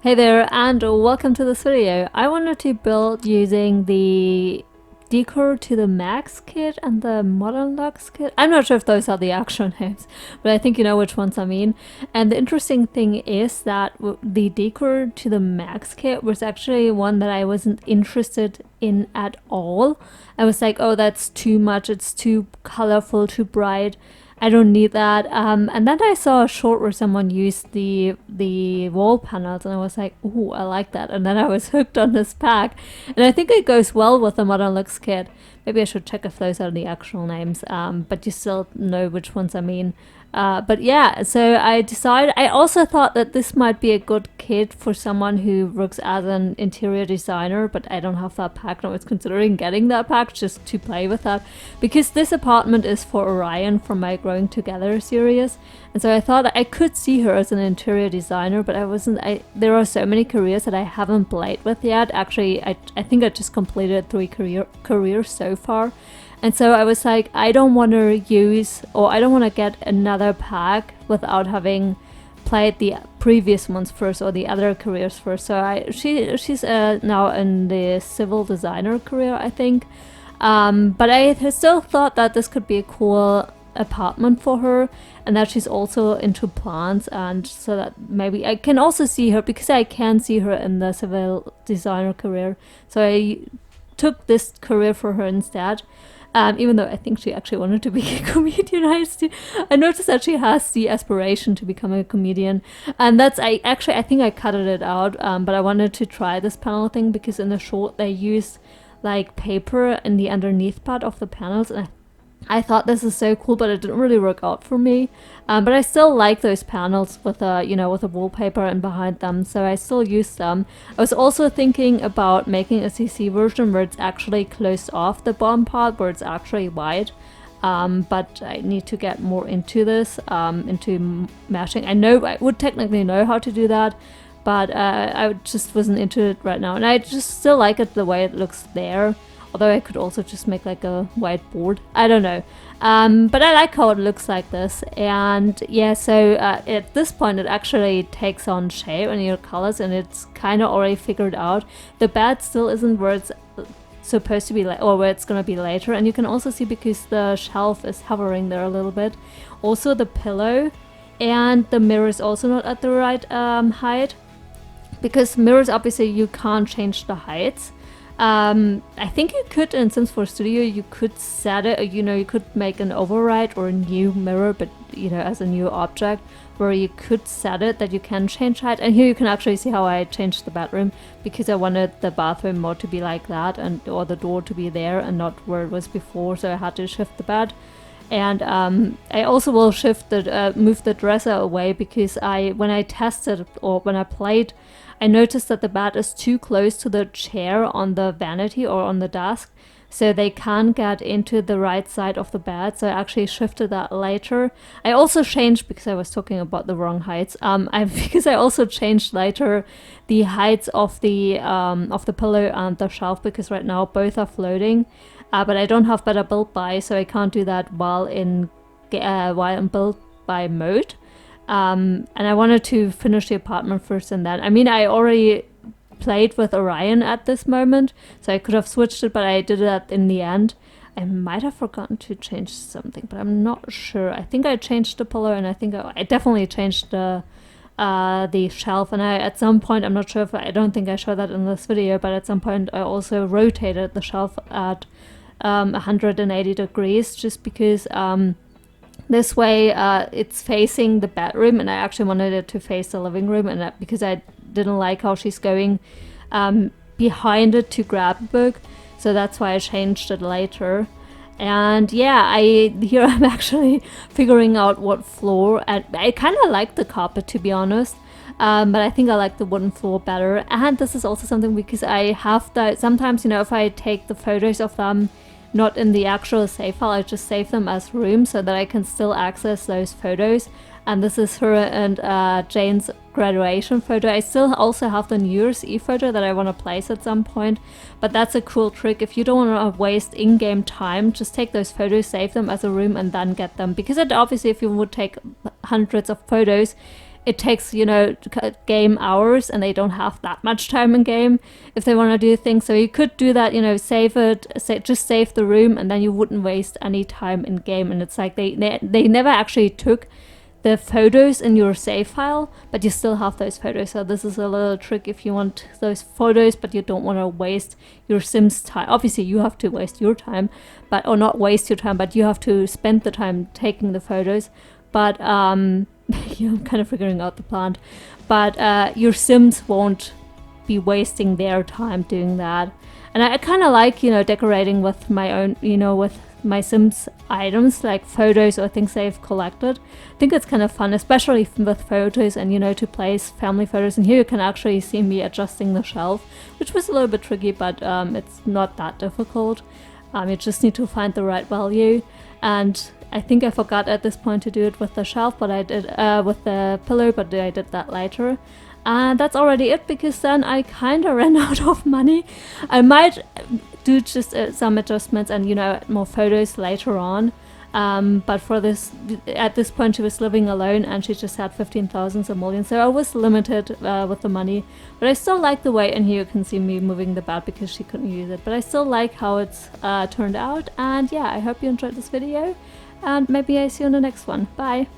Hey there, and welcome to this video. I wanted to build using the Decor to the Max kit and the Modern Lux kit. I'm not sure if those are the actual names, but I think you know which ones I mean. And the interesting thing is that the Decor to the Max kit was actually one that I wasn't interested in at all. I was like, oh, that's too much, it's too colorful, too bright. I don't need that. And then I saw a short where someone used the wall panels, and I was like, ooh, I like that. And then I was hooked on this pack, and I think it goes well with the Modern Lux kit. Maybe I should check if those are the actual names, but you still know which ones I mean. But yeah, so I decided. I also thought that this might be a good kit for someone who works as an interior designer, but I don't have that pack. I was considering getting that pack just to play with that, because this apartment is for Orion from my Growing Together series, and so I thought I could see her as an interior designer, but I wasn't. There are so many careers that I haven't played with yet. Actually, I think I just completed 3 careers so far. And so I was like, I don't want to use, or I don't want to get another pack without having played the previous ones first, or the other careers first. So she's now in the civil designer career, I think. But I still thought that this could be a cool apartment for her, and that she's also into plants, and so that maybe I can also see her, because I can see her in the civil designer career. So I took this career for her instead. Even though I think she actually wanted to be a comedian. I noticed that she has the aspiration to become a comedian, and I think I cut it out, but I wanted to try this panel thing, because in the short they use like paper in the underneath part of the panels, and I thought this is so cool, but it didn't really work out for me. But I still like those panels with with a wallpaper and behind them, so I still use them. I was also thinking about making a CC version where it's actually closed off the bottom part, where it's actually wide. But I need to get more into this, into meshing. I know I would technically know how to do that, but I just wasn't into it right now, and I just still like it the way it looks there. Although I could also just make like a whiteboard. I don't know. But I like how it looks like this. And yeah, so at this point it actually takes on shape and your colors, and it's kind of already figured out. The bed still isn't where it's supposed to be, or where it's going to be later. And you can also see, because the shelf is hovering there a little bit. Also the pillow and the mirror is also not at the right height. Because mirrors, obviously you can't change the heights. I think you could, in Sims 4 Studio, you could set it, you could make an override or a new mirror, but as a new object, where you could set it that you can change height. And here you can actually see how I changed the bedroom, because I wanted the bathroom more to be like that, or the door to be there and not where it was before, so I had to shift the bed. And I also will move the dresser away, because when I tested, or when I played, I noticed that the bed is too close to the chair on the vanity or on the desk, so they can't get into the right side of the bed. So I actually shifted that later. I also changed, because I was talking about the wrong heights, because I also changed later the heights of the pillow and the shelf, because right now both are floating. But I don't have better build by, so I can't do that while in build by mode. And I wanted to finish the apartment first, and then I already played with Orion at this moment, so I could have switched it, but I did that in the end. I might have forgotten to change something, but I'm not sure. I think I changed the pillow, and I think I definitely changed the shelf, and at some point, I'm not sure if I don't think I showed that in this video, but at some point I also rotated the shelf at 180 degrees, just because this way it's facing the bedroom, and I actually wanted it to face the living room, and because I didn't like how she's going behind it to grab a book, so that's why I changed it later. And yeah, here I'm actually figuring out what floor, and I kind of like the carpet, to be honest. But I think I like the wooden floor better. And this is also something, because I have that sometimes, if I take the photos of them not in the actual save file, I just save them as rooms, so that I can still access those photos. And this is her and Jane's graduation photo. I still also have the New Year's Eve photo that I want to place at some point, but that's a cool trick. If you don't want to waste in-game time, just take those photos, save them as a room, and then get them. Because obviously if you would take hundreds of photos, it takes, you know, game hours, and they don't have that much time in game if they want to do things. So you could do that, you know, save it, just save the room, and then you wouldn't waste any time in game. And it's like they never actually took the photos in your save file, but you still have those photos. So this is a little trick if you want those photos, but you don't want to waste your Sims time. Obviously, you have to waste your time, but or not waste your time, but you have to spend the time taking the photos. But yeah, I'm kind of figuring out the plan. But your Sims won't be wasting their time doing that. And I kind of like, you know, decorating with my own, you know, with my Sims items, like photos or things they've collected. I think it's kind of fun, especially with photos, and, you know, to place family photos. And here you can actually see me adjusting the shelf, which was a little bit tricky, but it's not that difficult. You just need to find the right value. And I think I forgot at this point to do it with the shelf, but I did with the pillow, but I did that later. And that's already it, because then I kind of ran out of money. I might do just some adjustments and, you know, more photos later on. But for this, at this point, she was living alone, and she just had 15,000 simoleons, so I was limited with the money. But I still like the way, and here you can see me moving the bat because she couldn't use it. But I still like how it's turned out. And yeah, I hope you enjoyed this video, and maybe I see you on the next one. Bye!